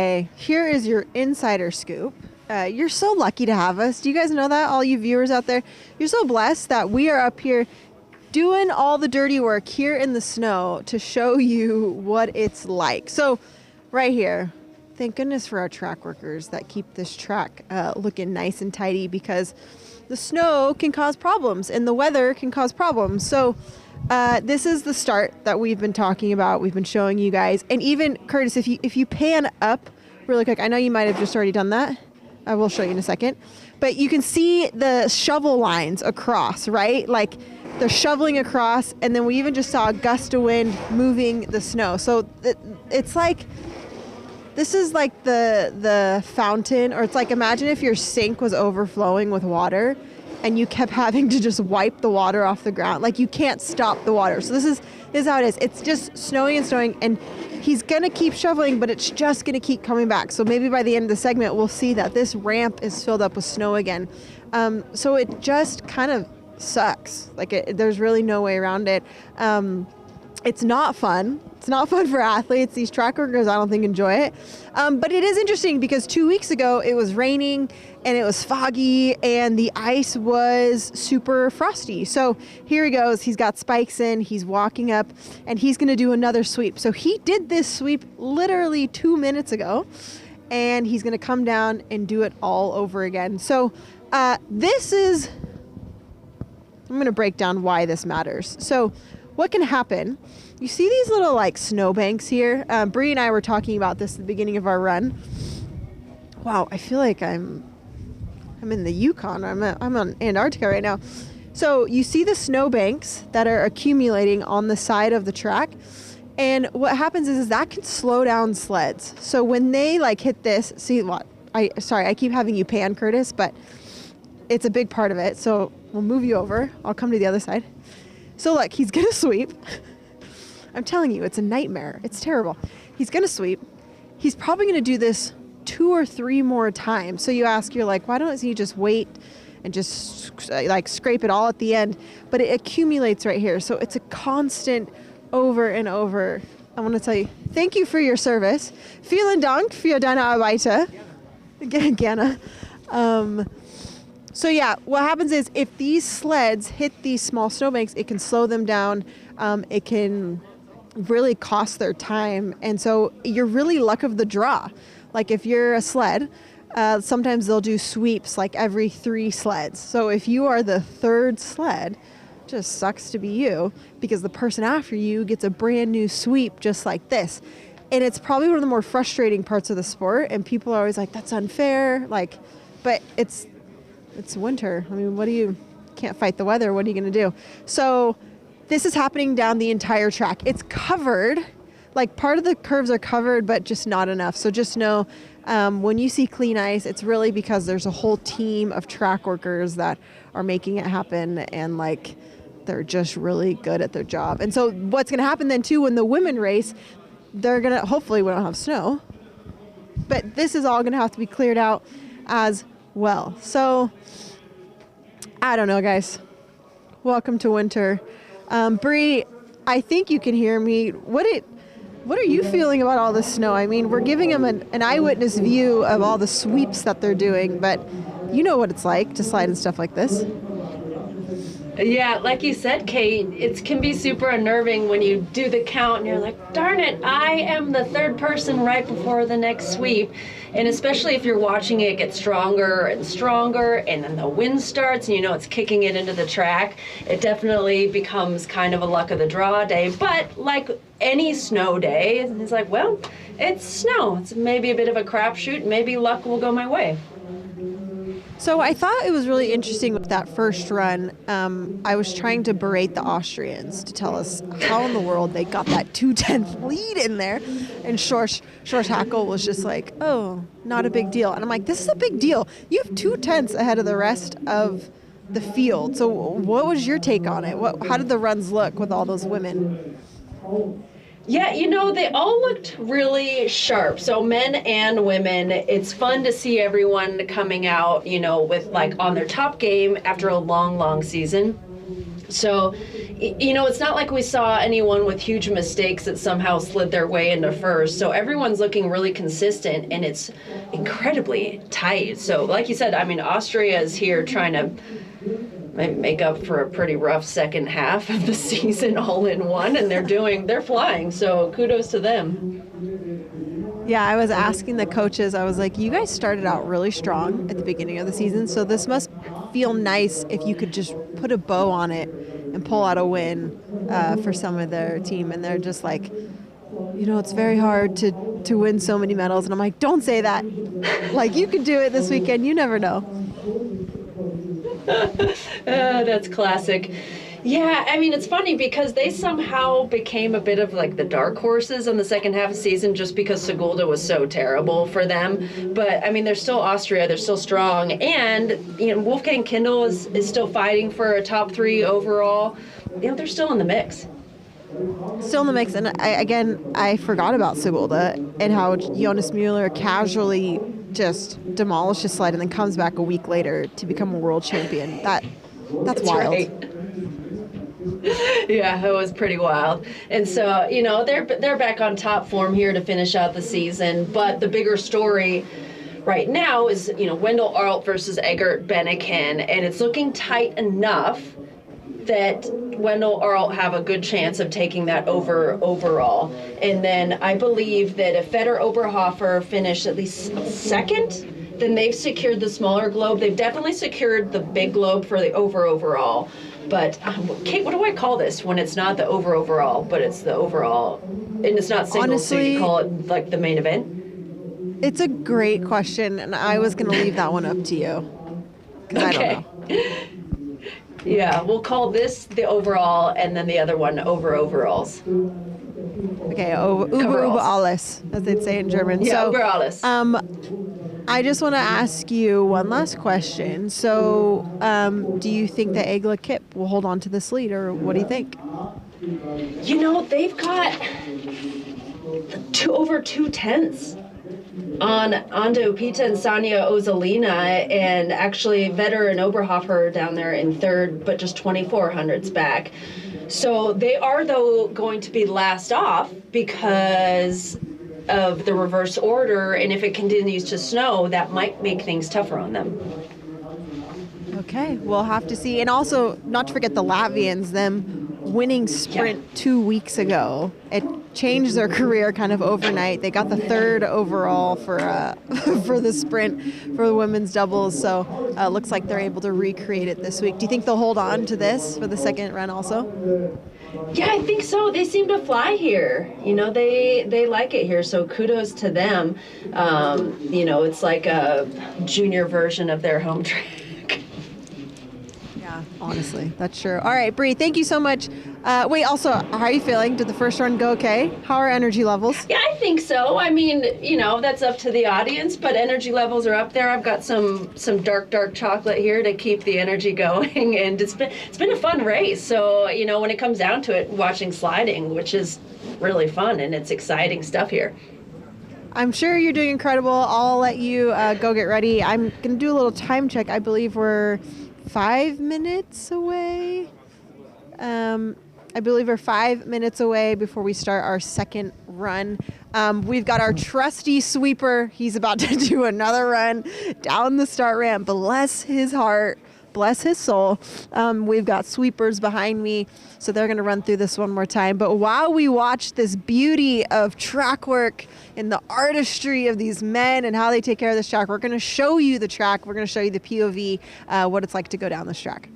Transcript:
Hey, here is your insider scoop. You're so lucky to have us. Do you guys know that? All you viewers out there, you're so blessed that we are up here doing all the dirty work here in the snow to show you what it's like. So right here, thank goodness for our track workers that keep this track looking nice and tidy, because the snow can cause problems and the weather can cause problems. So this is the start that we've been talking about. We've been showing you guys. And even Curtis, if you pan up really quick, I know you might have just already done that. I will show you in a second. But you can see the shovel lines across, right? Like they're shoveling across, and then we even just saw a gust of wind moving the snow. So it's like, this is like the fountain, or it's like, imagine if your sink was overflowing with water and you kept having to just wipe the water off the ground. Like you can't stop the water. So this is how it is. It's just snowing and snowing, and he's gonna keep shoveling, but it's just gonna keep coming back. So maybe by the end of the segment, we'll see that this ramp is filled up with snow again. So it just kind of sucks. Like there's really no way around it. It's not fun. It's not fun for athletes. These track workers, I don't think, enjoy it. But it is interesting because 2 weeks ago it was raining and it was foggy and the ice was super frosty. So here he goes. He's got spikes in. He's walking up and he's going to do another sweep. So he did this sweep literally 2 minutes ago, and he's going to come down and do it all over again. So this is, I'm going to break down why this matters. So what can happen? You see these little like snow banks here? Bree and I were talking about this at the beginning of our run. Wow, I feel like I'm in the Yukon. I'm on Antarctica right now. So you see the snow banks that are accumulating on the side of the track. And what happens is that can slow down sleds. So when they like hit this, see what? Sorry, I keep having you pan, Curtis, but it's a big part of it. So we'll move you over. I'll come to the other side. So look, he's gonna sweep. I'm telling you, it's a nightmare. It's terrible. He's gonna sweep. He's probably gonna do this 2 or 3 more times. So you ask, you're like, why don't he just wait and just like scrape it all at the end? But it accumulates right here. So it's a constant over and over. I want to tell you, thank you for your service. Vielen Dank für deine Arbeit. Gerne. So yeah, what happens is if these sleds hit these small snowbanks, it can slow them down. It can really cost their time. And so you're really luck of the draw. Like if you're a sled, sometimes they'll do sweeps like every 3 sleds. So if you are the 3rd sled, just sucks to be you, because the person after you gets a brand new sweep just like this. And it's probably one of the more frustrating parts of the sport. And people are always like, that's unfair. Like, but it's winter. I mean, can't fight the weather. What are you going to do? So this is happening down the entire track. It's covered, like part of the curves are covered, but just not enough. So just know when you see clean ice, it's really because there's a whole team of track workers that are making it happen, and like they're just really good at their job. And so what's going to happen then too, when the women race, they're going to, hopefully we don't have snow, but this is all going to have to be cleared out as well. So I don't know, guys. Welcome to winter. Bree, I think you can hear me. What are you feeling about all this snow? I mean, we're giving them an eyewitness view of all the sweeps that they're doing, but you know what it's like to slide in stuff like this. Yeah, like you said, Kate, it can be super unnerving when you do the count and you're like, darn it, I am the 3rd person right before the next sweep. And especially if you're watching it get stronger and stronger, and then the wind starts and you know it's kicking it into the track, it definitely becomes kind of a luck of the draw day. But like any snow day, it's like, well, it's snow. It's maybe a bit of a crapshoot. Maybe luck will go my way. So I thought it was really interesting with that first run. I was trying to berate the Austrians to tell us how in the world they got that 2/10 lead in there. And Schorsch Hackle was just like, oh, not a big deal. And I'm like, this is a big deal. You have 2/10 ahead of the rest of the field. So what was your take on it? How did the runs look with all those women? Yeah, you know, they all looked really sharp. So men and women, it's fun to see everyone coming out, you know, with like on their top game after a long, long season. So, it's not like we saw anyone with huge mistakes that somehow slid their way into first. So everyone's looking really consistent, and it's incredibly tight. So, like you said, I mean, Austria is here trying to make up for a pretty rough second half of the season all in one, and they're flying. So kudos to them. Yeah, I was asking the coaches, I was like, you guys started out really strong at the beginning of the season, so this must feel nice if you could just put a bow on it and pull out a win for some of their team. And they're just like, it's very hard to win so many medals. And I'm like, don't say that. Like, you could do it this weekend. You never know. That's classic. Yeah, I mean, it's funny because they somehow became a bit of like the dark horses in the second half of the season just because Sigulda was so terrible for them. But, I mean, they're still Austria. They're still strong. And, Wolfgang Kindl is still fighting for a top 3 overall. They're still in the mix. Still in the mix. And, I forgot about Sigulda and how Jonas Mueller casually just demolished his sled and then comes back a week later to become a world champion. That's wild. Right. Yeah, it was pretty wild. And so, they're back on top form here to finish out the season. But the bigger story right now is, Wendell Arlt versus Egert Beneken. And it's looking tight enough that Wendell Arlt have a good chance of taking that over overall. And then I believe that if Fedor Oberhofer finish at least second, then they've secured the smaller globe. They've definitely secured the big globe for the overall. But, Kate, what do I call this when it's not the overall, but it's the overall? And it's not singles, honestly, so you call it, like, the main event? It's a great question, and I was going to leave that one up to you. Because I don't know. Yeah, we'll call this the overall, and then the other one overalls. Okay, über alles, as they'd say in German. Yeah, so, über alles. I just want to ask you one last question. So, do you think that Egla Kipp will hold on to this lead, or what do you think? They've got over 2/10 on Ando Upita and Sanya Ozalina, and actually Vedder and Oberhofer are down there in third, but just 2,400s back. So they are, though, going to be last off because of the reverse order, and if it continues to snow, that might make things tougher on them. Okay, we'll have to see. And also, not to forget the Latvians, them winning sprint 2 weeks ago. It changed their career kind of overnight. They got the third overall for for the sprint for the women's doubles. So looks like they're able to recreate it this week. Do you think they'll hold on to this for the second run also? Yeah, I think so. They seem to fly here. They like it here, so kudos to them. It's like a junior version of their home track. Yeah, honestly, that's true. All right, Bree, thank you so much. Wait, also, how are you feeling? Did the first run go okay? How are energy levels? Yeah, I think so. I mean, that's up to the audience, but energy levels are up there. I've got some dark chocolate here to keep the energy going, and it's been a fun race. So, when it comes down to it, watching sliding, which is really fun, and it's exciting stuff here. I'm sure you're doing incredible. I'll let you go get ready. I'm going to do a little time check. I believe we're 5 minutes away. I believe we're 5 minutes away before we start our second run. We've got our trusty sweeper. He's about to do another run down the start ramp. Bless his heart. Bless his soul. We've got sweepers behind me, so they're going to run through this one more time. But while we watch this beauty of track work and the artistry of these men and how they take care of this track, we're going to show you the track. We're going to show you the POV, what it's like to go down this track.